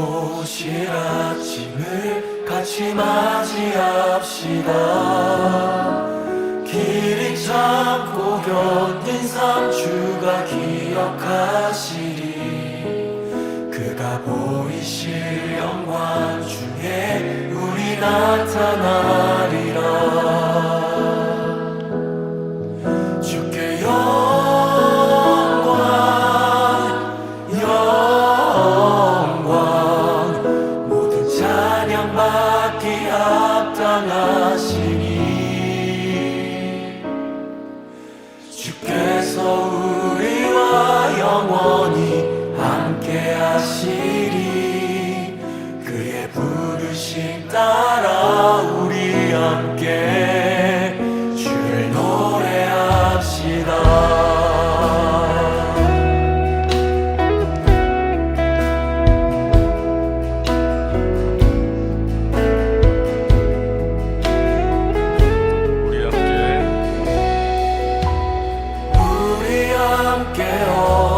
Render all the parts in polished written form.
오실 아침을 같이 맞이합시다. 길이 참고 견딘 삶 주가 기억하시리. 그가 보이실 영광 중에 우리 나타나리라. 주께 영광 모든 찬양 받기 합당하시니 주께서 우리와 영원히 함께 하시리. 그의 부르심 따라 우리 함께 주를 노래합시다.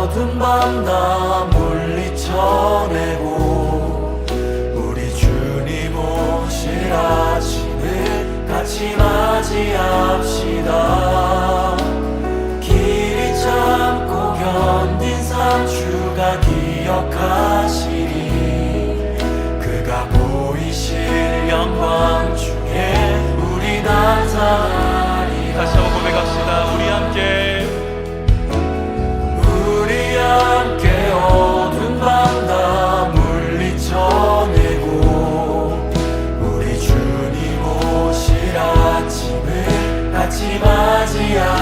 어두운 밤 다 물리쳐내고 우리 주님 오실 아침을 같이 맞이합시다. 길이 참고 견딘 삶 주가 기억하시리. 그가 보이실 영광 중에 우리 나타나리라. 다시 한번 고백합시다. 우리 함께 어두운 밤 다 물리쳐내고 우리 주님 오실 아침을 같이 맞이합시다.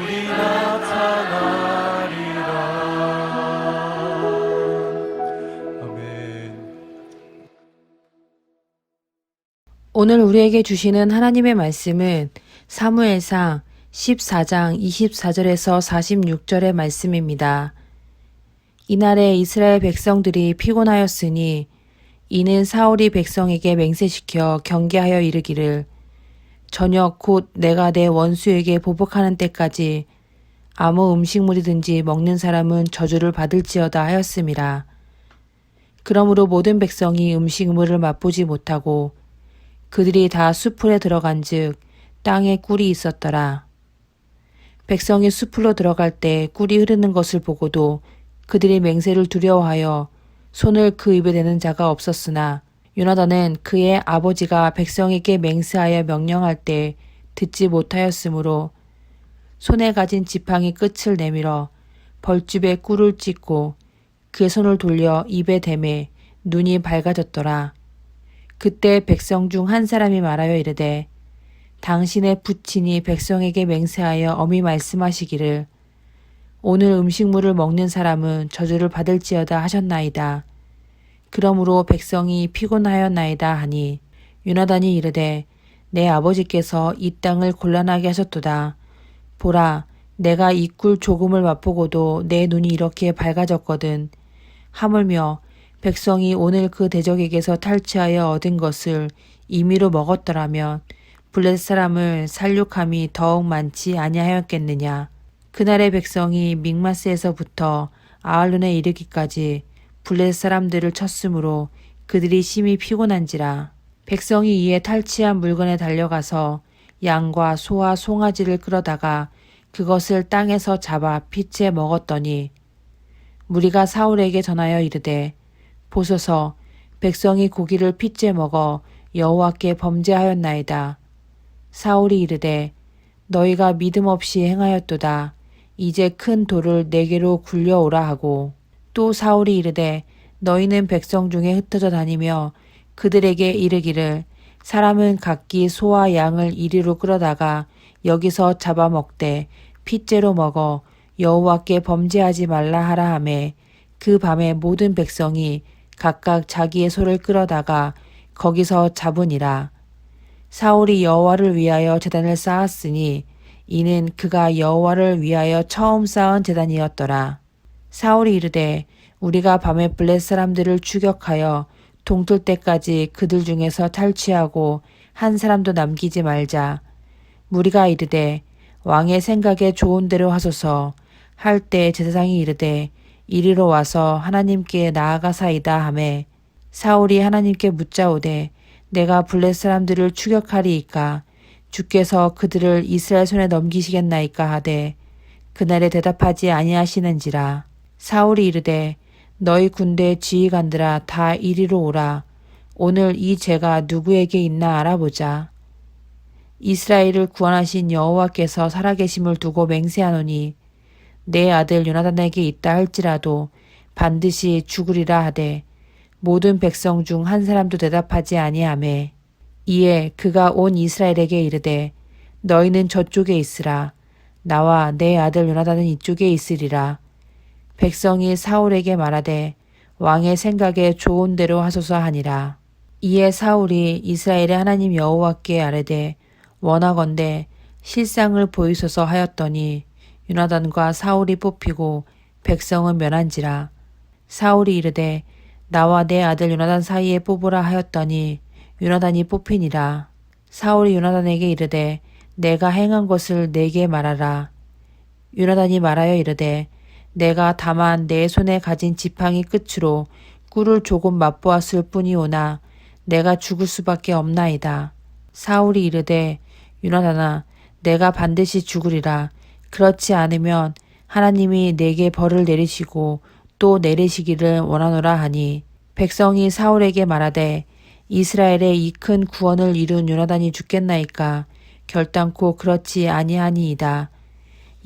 우리 나타나리라. 아멘. 오늘 우리에게 주시는 하나님의 말씀은 사무엘상 14장 24절에서 46절의 말씀입니다. 이날에 이스라엘 백성들이 피곤하였으니 이는 사울이 백성에게 맹세시켜 경계하여 이르기를 저녁 곧 내가 내 원수에게 보복하는 때까지 아무 음식물이든지 먹는 사람은 저주를 받을지어다 하였음이라. 그러므로 모든 백성이 음식물을 맛보지 못하고 그들이 다 숲풀에 들어간즉 땅에 꿀이 있었더라. 백성이 숲으로 들어갈 때 꿀이 흐르는 것을 보고도 그들이 맹세를 두려워하여 손을 그 입에 대는 자가 없었으나 요나단은 그의 아버지가 백성에게 맹세하여 명령할 때 듣지 못하였으므로 손에 가진 지팡이 끝을 내밀어 벌집에 꿀을 찢고 그의 손을 돌려 입에 대매 눈이 밝아졌더라. 그때 백성 중 한 사람이 말하여 이르되 당신의 부친이 백성에게 맹세하여 엄히 말씀하시기를 오늘 음식물을 먹는 사람은 저주를 받을지어다 하셨나이다. 그러므로 백성이 피곤하였나이다 하니 요나단이 이르되 내 아버지께서 이 땅을 곤란하게 하셨도다. 보라, 내가 이 꿀 조금을 맛보고도 내 눈이 이렇게 밝아졌거든. 하물며 백성이 오늘 그 대적에게서 탈취하여 얻은 것을 임의로 먹었더라면 블레셋 사람을 살육함이 더욱 많지 아니하였겠느냐. 그날의 백성이 믹마스에서부터 아알론에 이르기까지 블레셋 사람들을 쳤으므로 그들이 심히 피곤한지라. 백성이 이에 탈취한 물건에 달려가서 양과 소와 송아지를 끌어다가 그것을 땅에서 잡아 피째 먹었더니 무리가 사울에게 전하여 이르되 보소서 백성이 고기를 피째 먹어 여호와께 범죄하였나이다. 사울이 이르되 너희가 믿음 없이 행하였도다. 이제 큰 돌을 내게로 굴려오라 하고 또 사울이 이르되 너희는 백성 중에 흩어져 다니며 그들에게 이르기를 사람은 각기 소와 양을 이리로 끌어다가 여기서 잡아먹되 핏째로 먹어 여호와께 범죄하지 말라 하라 하매 그 밤에 모든 백성이 각각 자기의 소를 끌어다가 거기서 잡으니라. 사울이 여호와를 위하여 제단을 쌓았으니 이는 그가 여호와를 위하여 처음 쌓은 제단이었더라. 사울이 이르되 우리가 밤에 블레셋 사람들을 추격하여 동틀 때까지 그들 중에서 탈취하고 한 사람도 남기지 말자. 무리가 이르되 왕의 생각에 좋은 대로 하소서 할 때 제사장이 이르되 이리로 와서 하나님께 나아가사이다 하매 사울이 하나님께 묻자오되 내가 블레셋 사람들을 추격하리이까 주께서 그들을 이스라엘 손에 넘기시겠나이까 하되 그날에 대답하지 아니하시는지라. 사울이 이르되 너희 군대 지휘관들아 다 이리로 오라. 오늘 이 죄가 누구에게 있나 알아보자. 이스라엘을 구원하신 여호와께서 살아계심을 두고 맹세하노니 내 아들 요나단에게 있다 할지라도 반드시 죽으리라 하되 모든 백성 중 한 사람도 대답하지 아니하매 이에 그가 온 이스라엘에게 이르되 너희는 저쪽에 있으라. 나와 내 아들 요나단은 이쪽에 있으리라. 백성이 사울에게 말하되 왕의 생각에 좋은 대로 하소서 하니라. 이에 사울이 이스라엘의 하나님 여호와께 아뢰되 원하건대 실상을 보이소서 하였더니 요나단과 사울이 뽑히고 백성은 멸한지라. 사울이 이르되 나와 내 아들 요나단 사이에 뽑으라 하였더니 요나단이 뽑히니라. 사울이 요나단에게 이르되 내가 행한 것을 내게 말하라. 요나단이 말하여 이르되 내가 다만 내 손에 가진 지팡이 끝으로 꿀을 조금 맛보았을 뿐이오나 내가 죽을 수밖에 없나이다. 사울이 이르되 요나단아 내가 반드시 죽으리라. 그렇지 않으면 하나님이 내게 벌을 내리시고 또 내리시기를 원하노라 하니 백성이 사울에게 말하되 이스라엘의 이 큰 구원을 이룬 요나단이 죽겠나이까 결단코 그렇지 아니하니이다.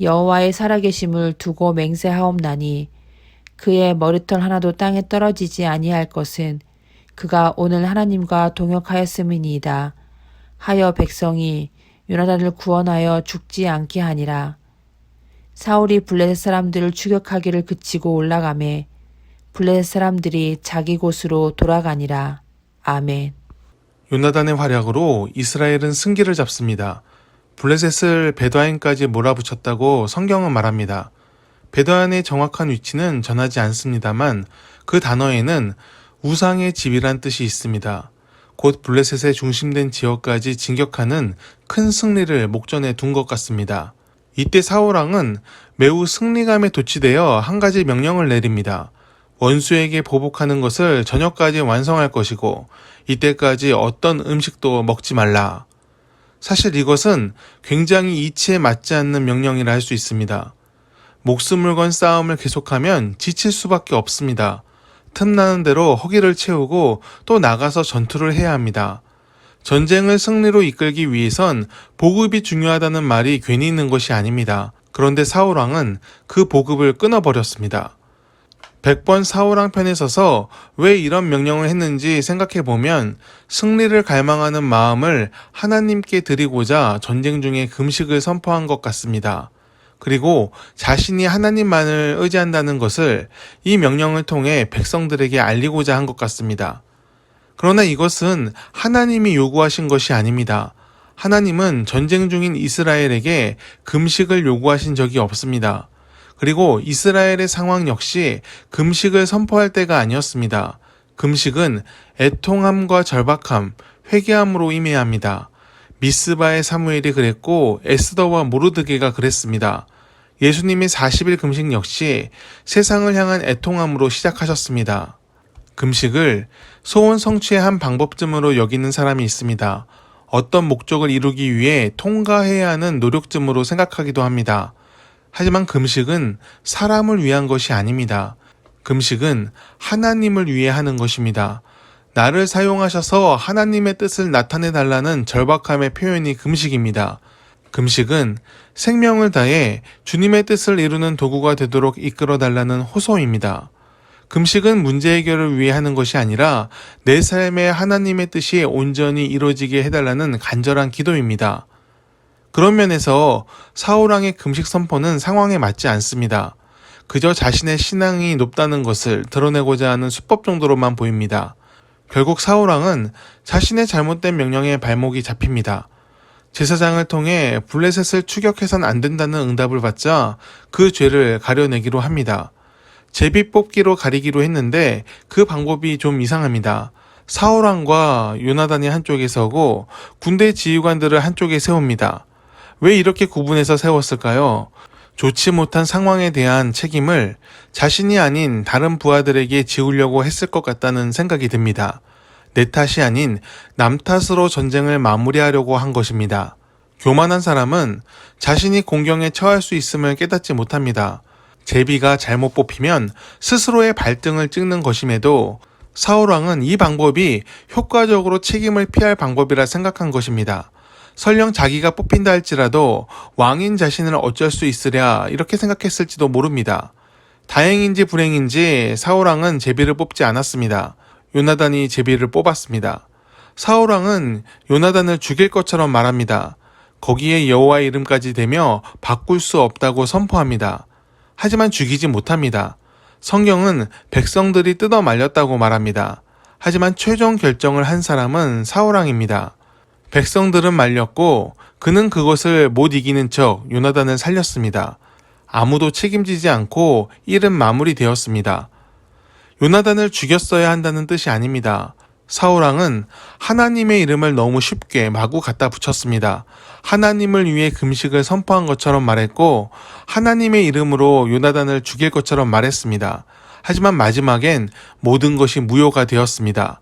여호와의 살아계심을 두고 맹세하옵나니 그의 머리털 하나도 땅에 떨어지지 아니할 것은 그가 오늘 하나님과 동역하였음이니이다. 하여 백성이 요나단을 구원하여 죽지 않게 하니라. 사울이 블레셋 사람들을 추격하기를 그치고 올라가매 블레셋 사람들이 자기 곳으로 돌아가니라. 아멘. 요나단의 활약으로 이스라엘은 승기를 잡습니다. 블레셋을 베드아인까지 몰아붙였다고 성경은 말합니다. 베드아인의 정확한 위치는 전하지 않습니다만 그 단어에는 우상의 집이란 뜻이 있습니다. 곧 블레셋의 중심된 지역까지 진격하는 큰 승리를 목전에 둔 것 같습니다. 이때 사울왕은 매우 승리감에 도취되어 한 가지 명령을 내립니다. 원수에게 보복하는 것을 저녁까지 완성할 것이고 이때까지 어떤 음식도 먹지 말라. 사실 이것은 굉장히 이치에 맞지 않는 명령이라 할 수 있습니다. 목숨을 건 싸움을 계속하면 지칠 수밖에 없습니다. 틈나는 대로 허기를 채우고 또 나가서 전투를 해야 합니다. 전쟁을 승리로 이끌기 위해선 보급이 중요하다는 말이 괜히 있는 것이 아닙니다. 그런데 사울왕은 그 보급을 끊어버렸습니다. 100번 사울왕 편에 서서 왜 이런 명령을 했는지 생각해보면 승리를 갈망하는 마음을 하나님께 드리고자 전쟁 중에 금식을 선포한 것 같습니다. 그리고 자신이 하나님만을 의지한다는 것을 이 명령을 통해 백성들에게 알리고자 한 것 같습니다. 그러나 이것은 하나님이 요구하신 것이 아닙니다. 하나님은 전쟁 중인 이스라엘에게 금식을 요구하신 적이 없습니다. 그리고 이스라엘의 상황 역시 금식을 선포할 때가 아니었습니다. 금식은 애통함과 절박함, 회개함으로 임해야 합니다. 미스바의 사무엘이 그랬고 에스더와 모르드게가 그랬습니다. 예수님의 40일 금식 역시 세상을 향한 애통함으로 시작하셨습니다. 금식을 소원 성취의 한 방법쯤으로 여기는 사람이 있습니다. 어떤 목적을 이루기 위해 통과해야 하는 노력쯤으로 생각하기도 합니다. 하지만 금식은 사람을 위한 것이 아닙니다. 금식은 하나님을 위해 하는 것입니다. 나를 사용하셔서 하나님의 뜻을 나타내달라는 절박함의 표현이 금식입니다. 금식은 생명을 다해 주님의 뜻을 이루는 도구가 되도록 이끌어달라는 호소입니다. 금식은 문제 해결을 위해 하는 것이 아니라 내 삶에 하나님의 뜻이 온전히 이루어지게 해달라는 간절한 기도입니다. 그런 면에서 사울왕의 금식 선포는 상황에 맞지 않습니다. 그저 자신의 신앙이 높다는 것을 드러내고자 하는 수법 정도로만 보입니다. 결국 사울왕은 자신의 잘못된 명령에 발목이 잡힙니다. 제사장을 통해 블레셋을 추격해선 안 된다는 응답을 받자 그 죄를 가려내기로 합니다. 제비 뽑기로 가리기로 했는데 그 방법이 좀 이상합니다. 사울왕과 요나단이 한쪽에 서고 군대 지휘관들을 한쪽에 세웁니다. 왜 이렇게 구분해서 세웠을까요? 좋지 못한 상황에 대한 책임을 자신이 아닌 다른 부하들에게 지우려고 했을 것 같다는 생각이 듭니다. 내 탓이 아닌 남 탓으로 전쟁을 마무리하려고 한 것입니다. 교만한 사람은 자신이 공경에 처할 수 있음을 깨닫지 못합니다. 제비가 잘못 뽑히면 스스로의 발등을 찍는 것임에도 사울왕은 이 방법이 효과적으로 책임을 피할 방법이라 생각한 것입니다. 설령 자기가 뽑힌다 할지라도 왕인 자신을 어쩔 수 있으랴 이렇게 생각했을지도 모릅니다. 다행인지 불행인지 사울왕은 제비를 뽑지 않았습니다. 요나단이 제비를 뽑았습니다. 사울왕은 요나단을 죽일 것처럼 말합니다. 거기에 여호와의 이름까지 대며 바꿀 수 없다고 선포합니다. 하지만 죽이지 못합니다. 성경은 백성들이 뜯어 말렸다고 말합니다. 하지만 최종 결정을 한 사람은 사울왕입니다. 백성들은 말렸고 그는 그것을 못 이기는 척 요나단을 살렸습니다. 아무도 책임지지 않고 일은 마무리되었습니다. 요나단을 죽였어야 한다는 뜻이 아닙니다. 사울왕은 하나님의 이름을 너무 쉽게 마구 갖다 붙였습니다. 하나님을 위해 금식을 선포한 것처럼 말했고 하나님의 이름으로 요나단을 죽일 것처럼 말했습니다. 하지만 마지막엔 모든 것이 무효가 되었습니다.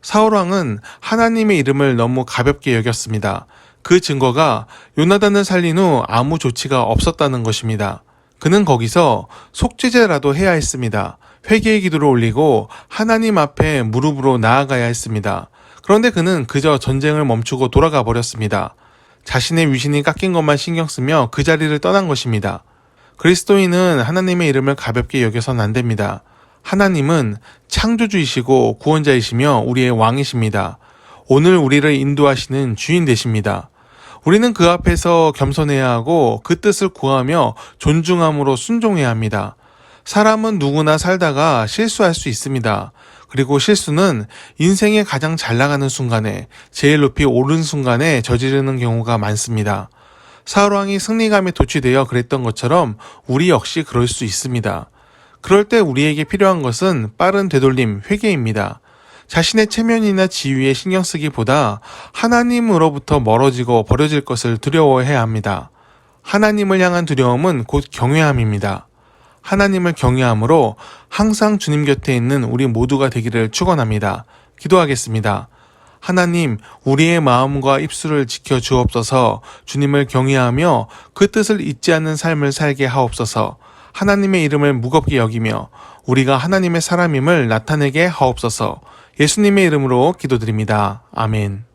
사울왕은 하나님의 이름을 너무 가볍게 여겼습니다. 그 증거가 요나단을 살린 후 아무 조치가 없었다는 것입니다. 그는 거기서 속죄제라도 해야 했습니다. 회개의 기도를 올리고 하나님 앞에 무릎으로 나아가야 했습니다. 그런데 그는 그저 전쟁을 멈추고 돌아가 버렸습니다. 자신의 위신이 깎인 것만 신경 쓰며 그 자리를 떠난 것입니다. 그리스도인은 하나님의 이름을 가볍게 여겨선 안 됩니다. 하나님은 창조주이시고 구원자이시며 우리의 왕이십니다. 오늘 우리를 인도하시는 주인 되십니다. 우리는 그 앞에서 겸손해야 하고 그 뜻을 구하며 존중함으로 순종해야 합니다. 사람은 누구나 살다가 실수할 수 있습니다. 그리고 실수는 인생의 가장 잘 나가는 순간에, 제일 높이 오른 순간에 저지르는 경우가 많습니다. 사울왕이 승리감에 도취되어 그랬던 것처럼 우리 역시 그럴 수 있습니다. 그럴 때 우리에게 필요한 것은 빠른 되돌림, 회개입니다. 자신의 체면이나 지위에 신경 쓰기보다 하나님으로부터 멀어지고 버려질 것을 두려워해야 합니다. 하나님을 향한 두려움은 곧 경외함입니다. 하나님을 경외함으로 항상 주님 곁에 있는 우리 모두가 되기를 축원합니다. 기도하겠습니다. 하나님, 우리의 마음과 입술을 지켜 주옵소서. 주님을 경외하며 그 뜻을 잊지 않는 삶을 살게 하옵소서. 하나님의 이름을 무겁게 여기며 우리가 하나님의 사람임을 나타내게 하옵소서. 예수님의 이름으로 기도드립니다. 아멘.